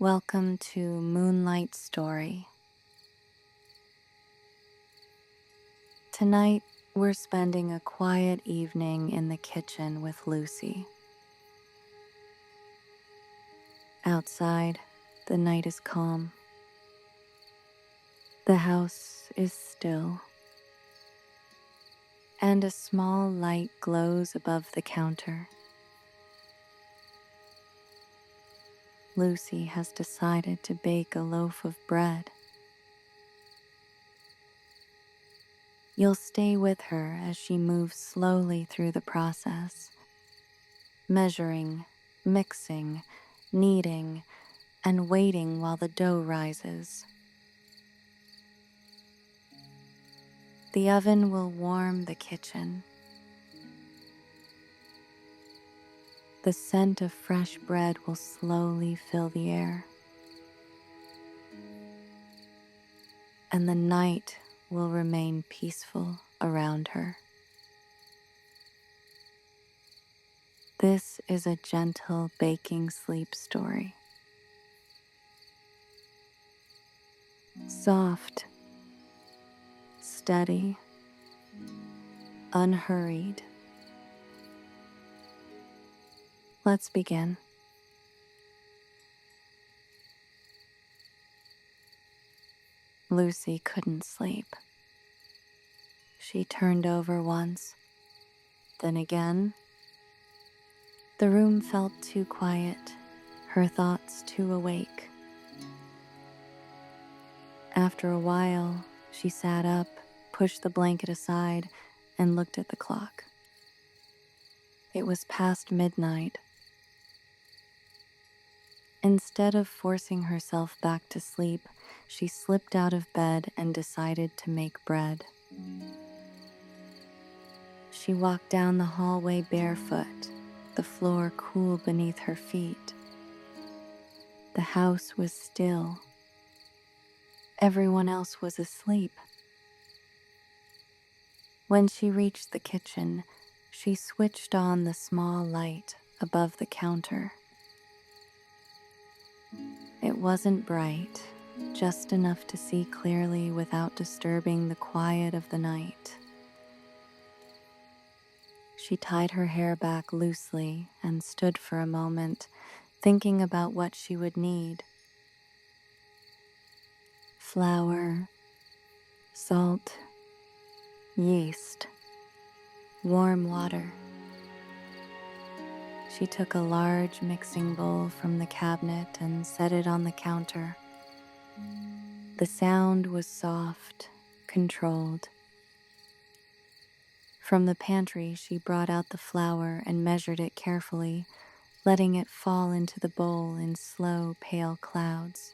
Welcome to Moonlight Story. Tonight, we're spending a quiet evening in the kitchen with Lucy. Outside, the night is calm. The house is still, and a small light glows above the counter. Lucy has decided to bake a loaf of bread. You'll stay with her as she moves slowly through the process, measuring, mixing, kneading, and waiting while the dough rises. The oven will warm the kitchen. The scent of fresh bread will slowly fill the air. And the night will remain peaceful around her. This is a gentle baking sleep story. Soft, steady, unhurried. Let's begin. Lucy couldn't sleep. She turned over once, then again. The room felt too quiet, her thoughts too awake. After a while, she sat up, pushed the blanket aside, and looked at the clock. It was past midnight. Instead of forcing herself back to sleep, she slipped out of bed and decided to make bread. She walked down the hallway barefoot, the floor cool beneath her feet. The house was still. Everyone else was asleep. When she reached the kitchen, she switched on the small light above the counter. It wasn't bright, just enough to see clearly without disturbing the quiet of the night. She tied her hair back loosely and stood for a moment, thinking about what she would need. Flour, salt, yeast, warm water. She took a large mixing bowl from the cabinet and set it on the counter. The sound was soft, controlled. From the pantry, she brought out the flour and measured it carefully, letting it fall into the bowl in slow, pale clouds.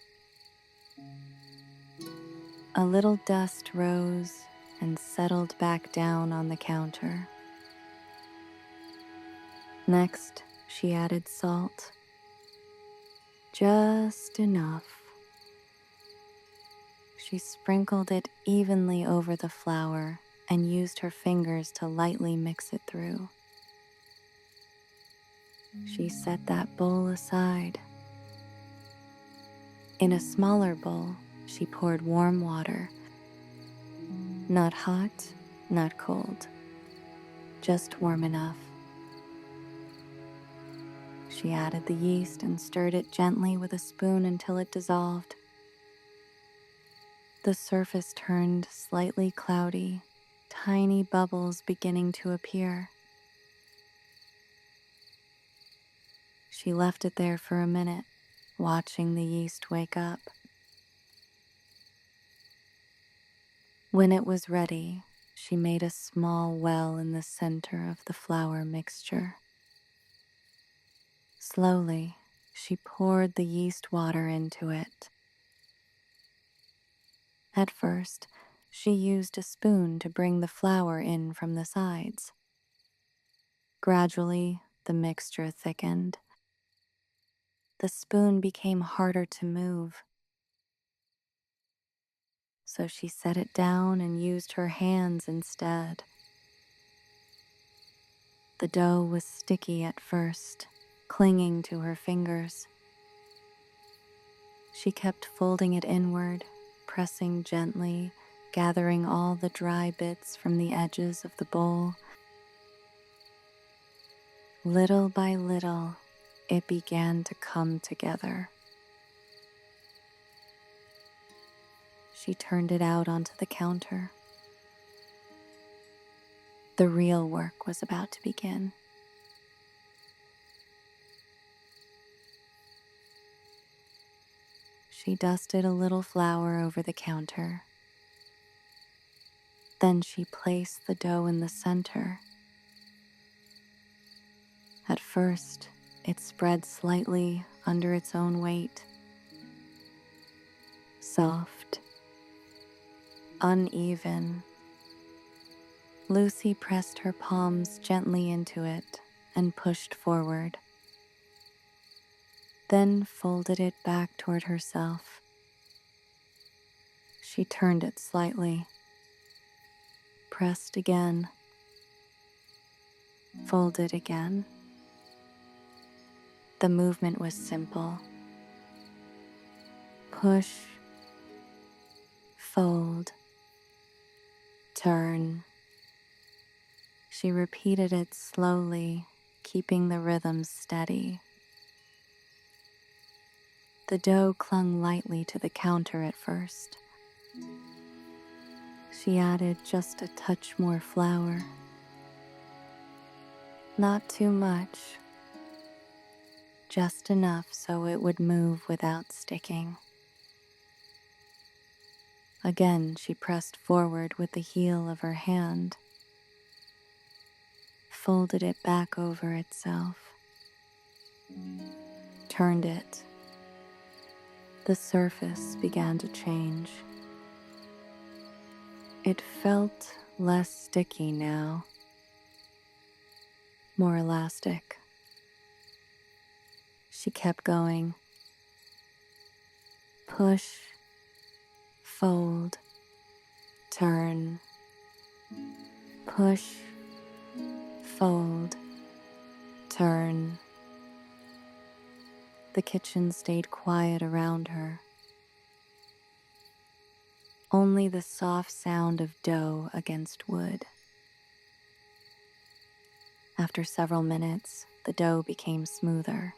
A little dust rose and settled back down on the counter. Next, she added salt. Just enough. She sprinkled it evenly over the flour and used her fingers to lightly mix it through. She set that bowl aside. In a smaller bowl, she poured warm water. Not hot, not cold, just warm enough. She added the yeast and stirred it gently with a spoon until it dissolved. The surface turned slightly cloudy, tiny bubbles beginning to appear. She left it there for a minute, watching the yeast wake up. When it was ready, she made a small well in the center of the flour mixture. Slowly, she poured the yeast water into it. At first, she used a spoon to bring the flour in from the sides. Gradually, the mixture thickened. The spoon became harder to move. So she set it down and used her hands instead. The dough was sticky at first, clinging to her fingers. She kept folding it inward, pressing gently, gathering all the dry bits from the edges of the bowl. Little by little, it began to come together. She turned it out onto the counter. The real work was about to begin. She dusted a little flour over the counter. Then she placed the dough in the center. At first, it spread slightly under its own weight. Soft, uneven. Lucy pressed her palms gently into it and pushed forward. Then folded it back toward herself. She turned it slightly, pressed again, folded again. The movement was simple. Push, fold, turn. She repeated it slowly, keeping the rhythm steady. The dough clung lightly to the counter at first. She added just a touch more flour. Not too much, just enough so it would move without sticking. Again, she pressed forward with the heel of her hand, folded it back over itself, turned it. The surface began to change. It felt less sticky now, more elastic. She kept going. Push, fold, turn. Push, fold, turn. The kitchen stayed quiet around her. Only the soft sound of dough against wood. After several minutes, the dough became smoother.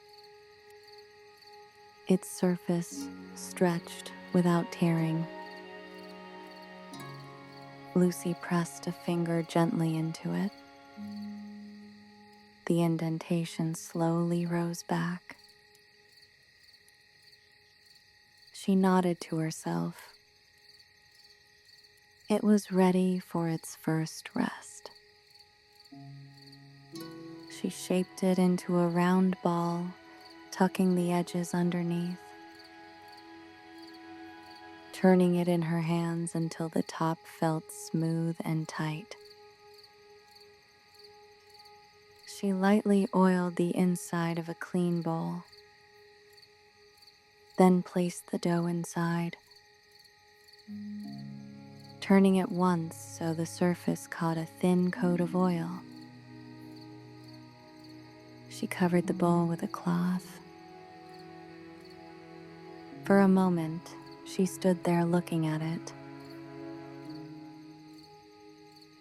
Its surface stretched without tearing. Lucy pressed a finger gently into it. The indentation slowly rose back. She nodded to herself. It was ready for its first rest. She shaped it into a round ball, tucking the edges underneath, turning it in her hands until the top felt smooth and tight. She lightly oiled the inside of a clean bowl, then placed the dough inside, turning it once so the surface caught a thin coat of oil. She covered the bowl with a cloth. For a moment, she stood there looking at it.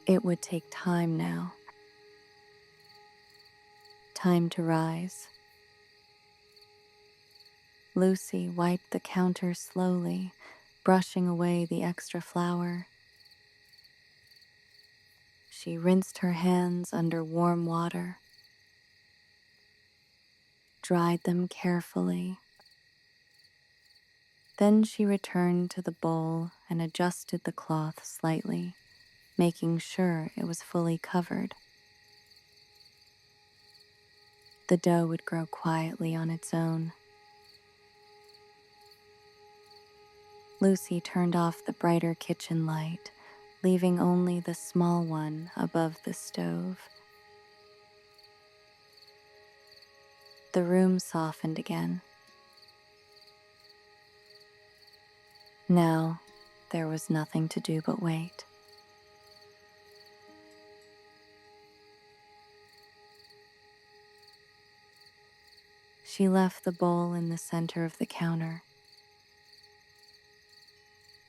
It would take time now. Time to rise. Lucy wiped the counter slowly, brushing away the extra flour. She rinsed her hands under warm water, dried them carefully. Then she returned to the bowl and adjusted the cloth slightly, making sure it was fully covered. The dough would grow quietly on its own. Lucy turned off the brighter kitchen light, leaving only the small one above the stove. The room softened again. Now, there was nothing to do but wait. She left the bowl in the center of the counter,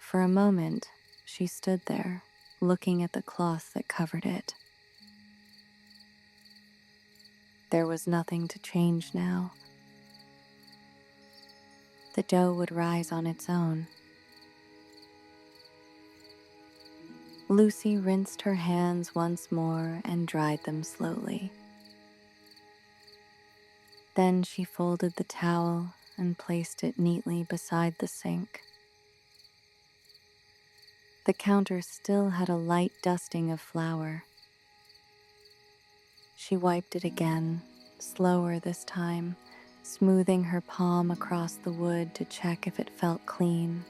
For a moment, she stood there, looking at the cloth that covered it. There was nothing to change now. The dough would rise on its own. Lucy rinsed her hands once more and dried them slowly. Then she folded the towel and placed it neatly beside the sink. The counter still had a light dusting of flour. She wiped it again, slower this time, smoothing her palm across the wood to check if it felt clean.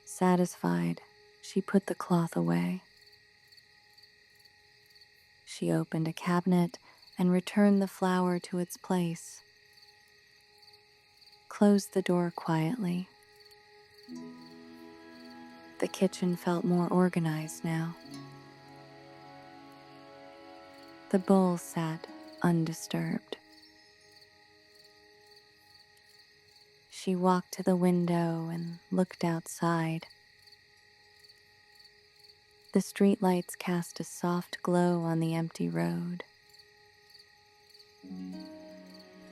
Satisfied, she put the cloth away. She opened a cabinet and returned the flour to its place. Closed the door quietly. The kitchen felt more organized now. The bowl sat undisturbed. She walked to the window and looked outside. The streetlights cast a soft glow on the empty road.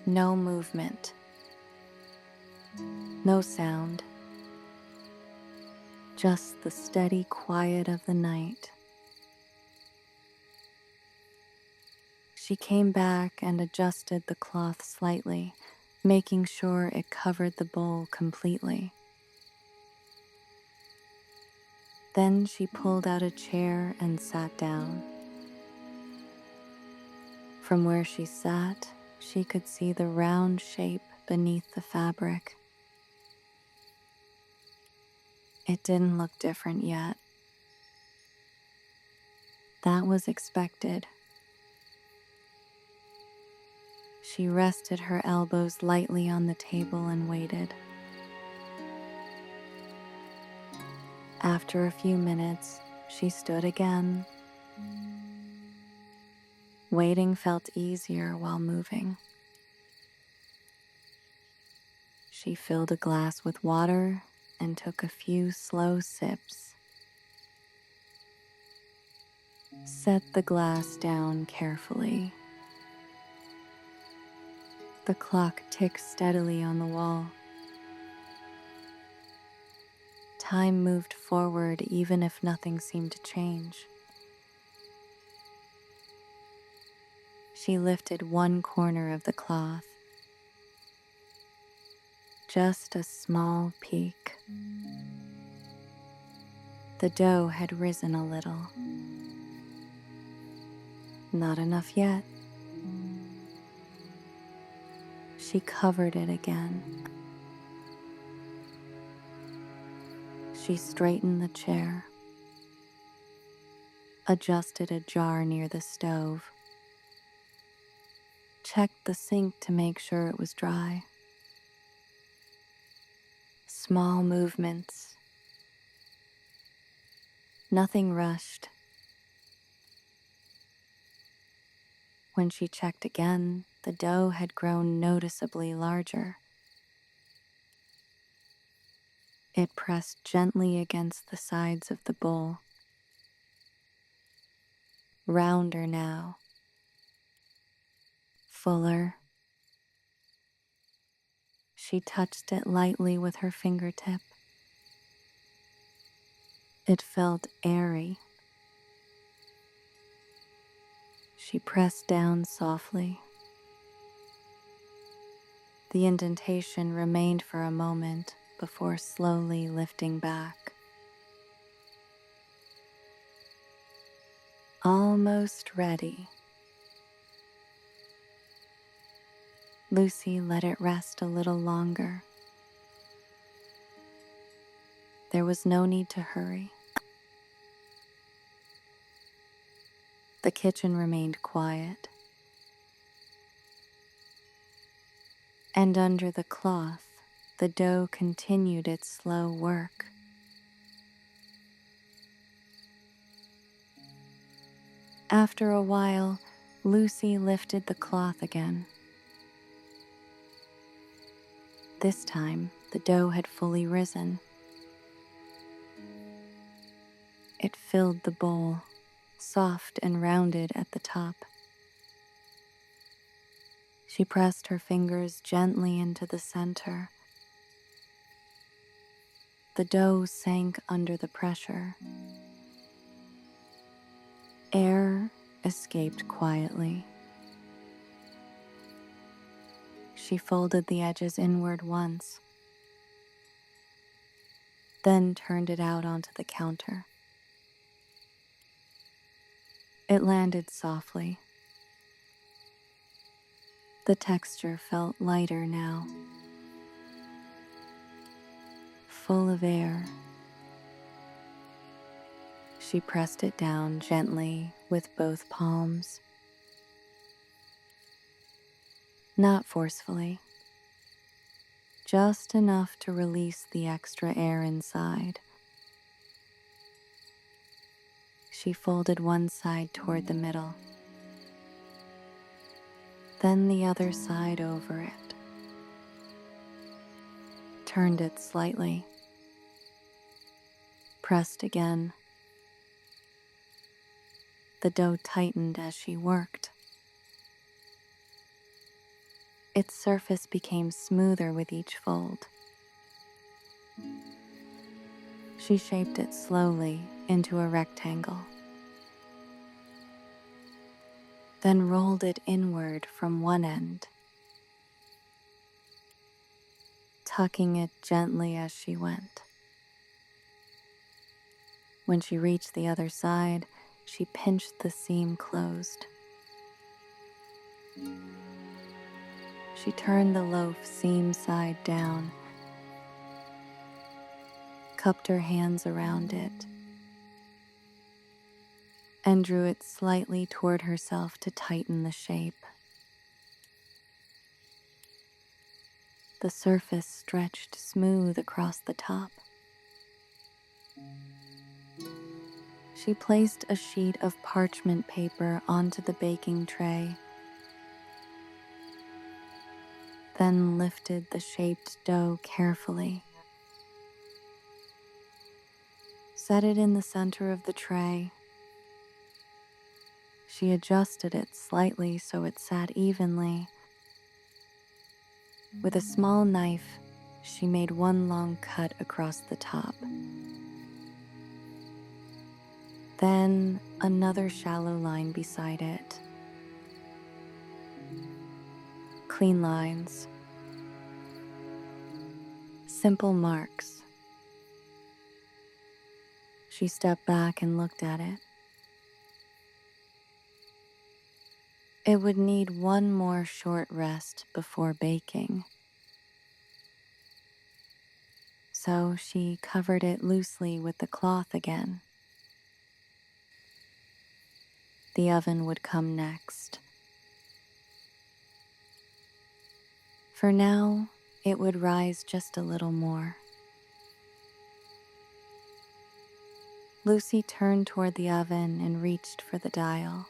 No movement. No sound. Just the steady quiet of the night. She came back and adjusted the cloth slightly, making sure it covered the bowl completely. Then she pulled out a chair and sat down. From where she sat, she could see the round shape beneath the fabric. It didn't look different yet. That was expected. She rested her elbows lightly on the table and waited. After a few minutes, she stood again. Waiting felt easier while moving. She filled a glass with water and took a few slow sips. Set the glass down carefully. The clock ticked steadily on the wall. Time moved forward even if nothing seemed to change. She lifted one corner of the cloth. Just a small peek. The dough had risen a little. Not enough yet. She covered it again. She straightened the chair, adjusted a jar near the stove, checked the sink to make sure it was dry. Small movements. Nothing rushed. When she checked again, the dough had grown noticeably larger. It pressed gently against the sides of the bowl. Rounder now. Fuller. She touched it lightly with her fingertip. It felt airy. She pressed down softly. The indentation remained for a moment before slowly lifting back. Almost ready. Lucy let it rest a little longer. There was no need to hurry. The kitchen remained quiet. And under the cloth, the dough continued its slow work. After a while, Lucy lifted the cloth again. This time, the dough had fully risen. It filled the bowl, soft and rounded at the top. She pressed her fingers gently into the center. The dough sank under the pressure. Air escaped quietly. She folded the edges inward once, then turned it out onto the counter. It landed softly. The texture felt lighter now, full of air. She pressed it down gently with both palms, not forcefully, just enough to release the extra air inside. She folded one side toward the middle, then the other side over it, turned it slightly, pressed again. The dough tightened as she worked. Its surface became smoother with each fold. She shaped it slowly into a rectangle, then rolled it inward from one end, tucking it gently as she went. When she reached the other side, she pinched the seam closed. She turned the loaf seam side down, cupped her hands around it, and drew it slightly toward herself to tighten the shape. The surface stretched smooth across the top. She placed a sheet of parchment paper onto the baking tray, then lifted the shaped dough carefully. Set it in the center of the tray. She adjusted it slightly so it sat evenly. With a small knife, she made one long cut across the top. Then another shallow line beside it. Clean lines. Simple marks. She stepped back and looked at it. It would need one more short rest before baking. So she covered it loosely with the cloth again. The oven would come next. For now, it would rise just a little more. Lucy turned toward the oven and reached for the dial.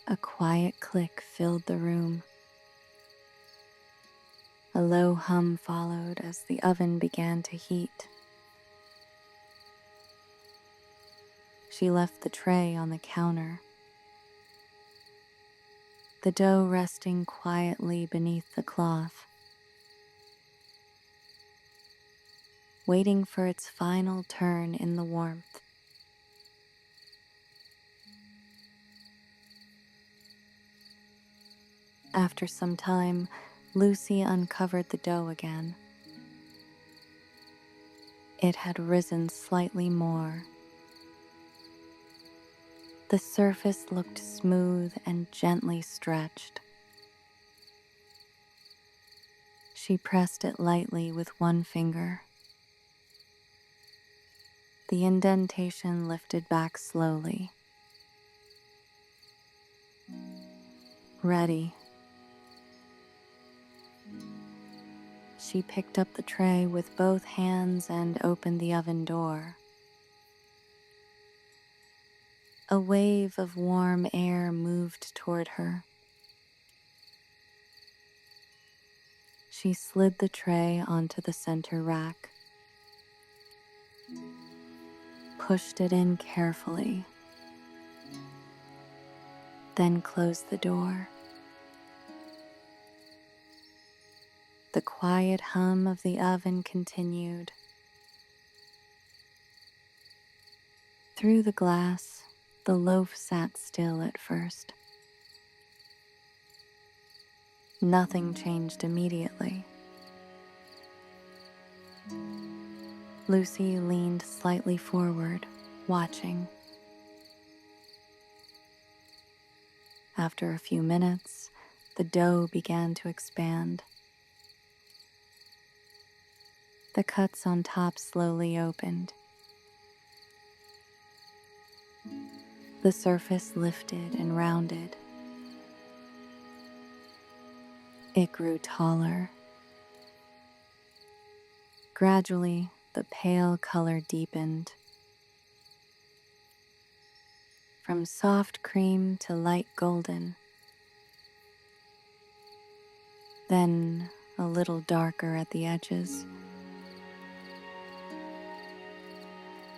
A quiet click filled the room. A low hum followed as the oven began to heat. She left the tray on the counter, the dough resting quietly beneath the cloth, waiting for its final turn in the warmth. After some time, Lucy uncovered the dough again. It had risen slightly more. The surface looked smooth and gently stretched. She pressed it lightly with one finger. The indentation lifted back slowly. Ready. She picked up the tray with both hands and opened the oven door. A wave of warm air moved toward her. She slid the tray onto the center rack, pushed it in carefully, then closed the door. The quiet hum of the oven continued. Through the glass, the loaf sat still at first. Nothing changed immediately. Lucy leaned slightly forward, watching. After a few minutes, the dough began to expand. The cuts on top slowly opened. The surface lifted and rounded. It grew taller. Gradually, the pale color deepened. From soft cream to light golden. Then a little darker at the edges.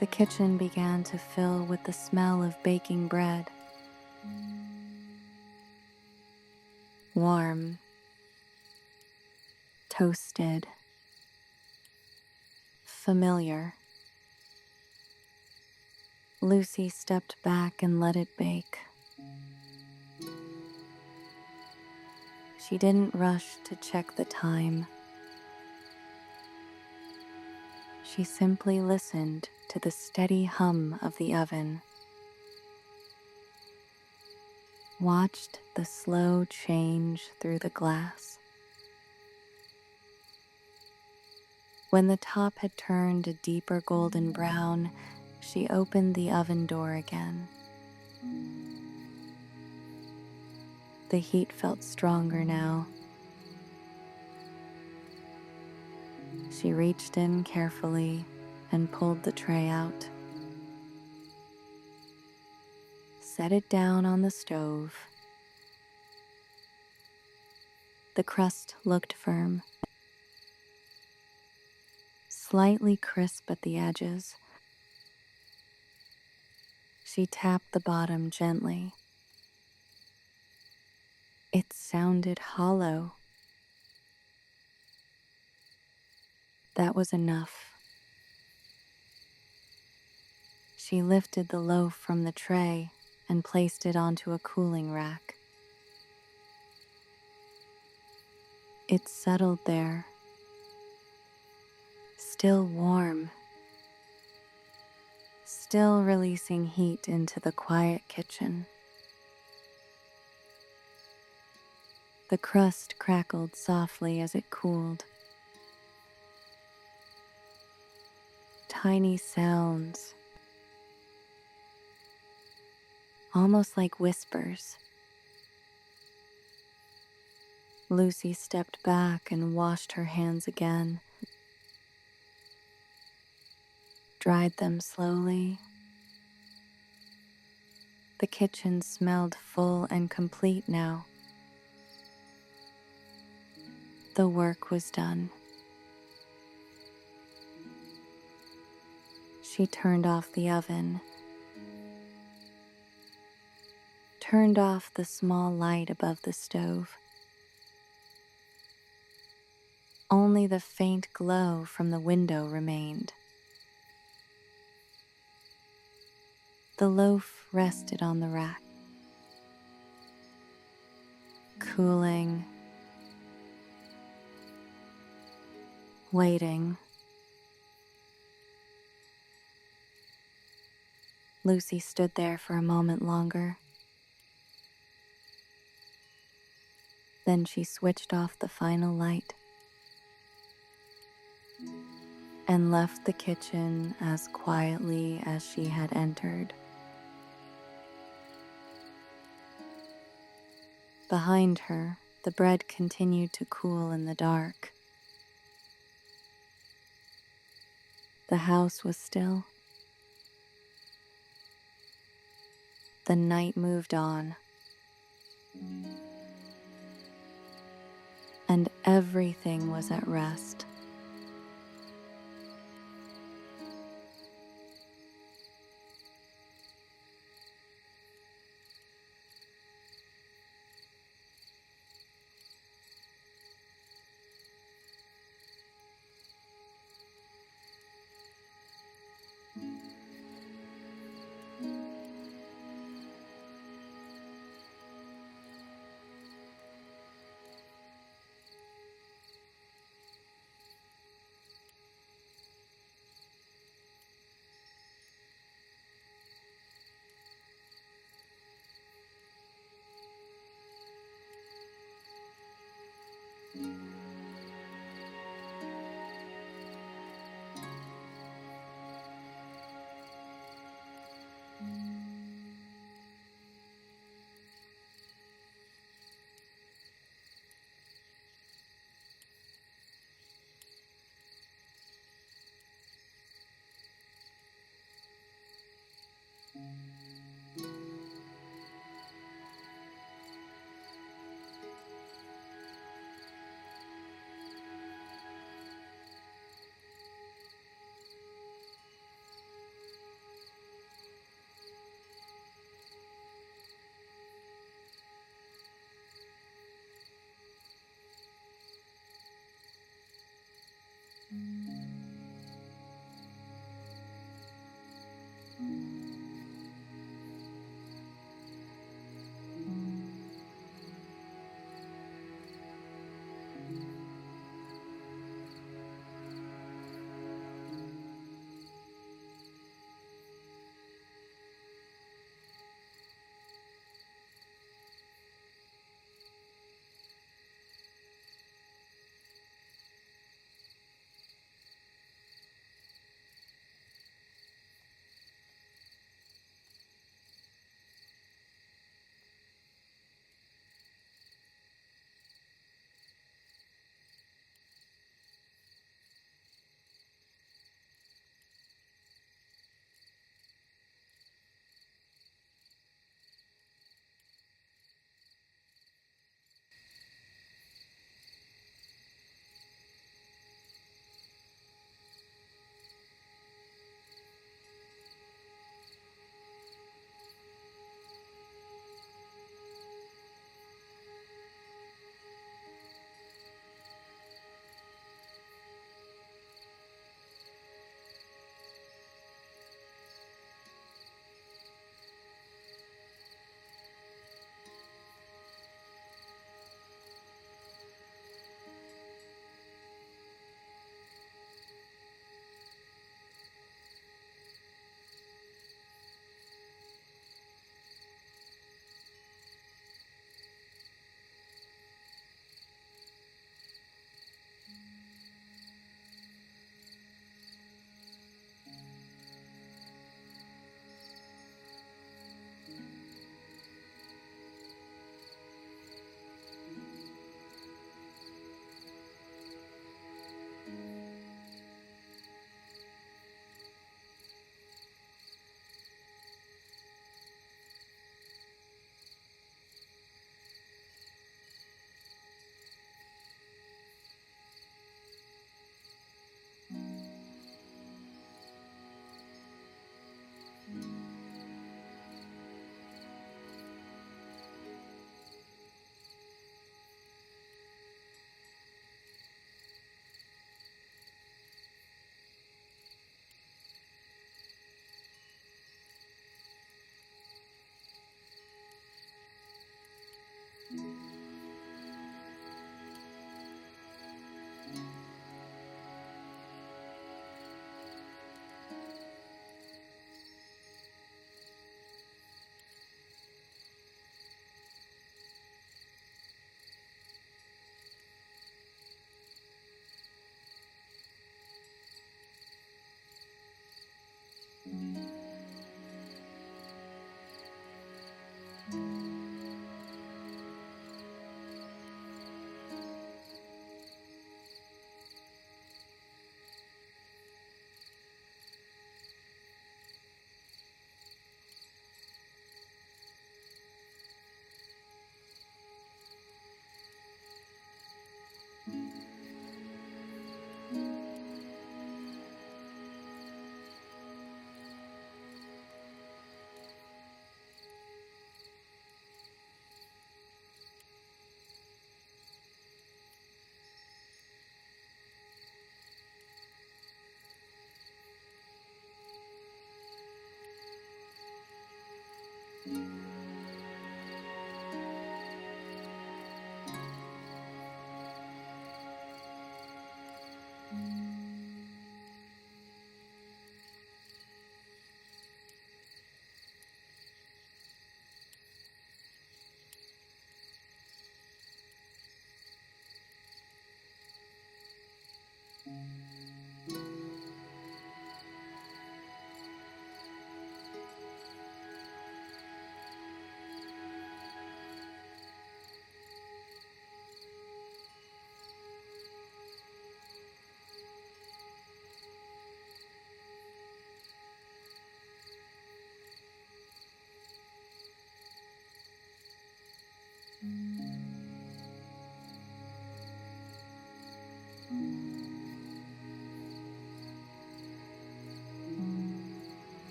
The kitchen began to fill with the smell of baking bread. Warm, toasted, familiar. Lucy stepped back and let it bake. She didn't rush to check the time. She simply listened to the steady hum of the oven, watched the slow change through the glass. When the top had turned a deeper golden brown, she opened the oven door again. The heat felt stronger now. She reached in carefully and pulled the tray out. Set it down on the stove. The crust looked firm, slightly crisp at the edges. She tapped the bottom gently. It sounded hollow. That was enough. She lifted the loaf from the tray and placed it onto a cooling rack. It settled there, still warm, still releasing heat into the quiet kitchen. The crust crackled softly as it cooled. Tiny sounds, almost like whispers. Lucy stepped back and washed her hands again, dried them slowly. The kitchen smelled full and complete now. The work was done. She turned off the oven, turned off the small light above the stove. Only the faint glow from the window remained. The loaf rested on the rack, cooling, waiting. Lucy stood there for a moment longer. Then she switched off the final light and left the kitchen as quietly as she had entered. Behind her, the bread continued to cool in the dark. The house was still. The night moved on. and everything was at rest.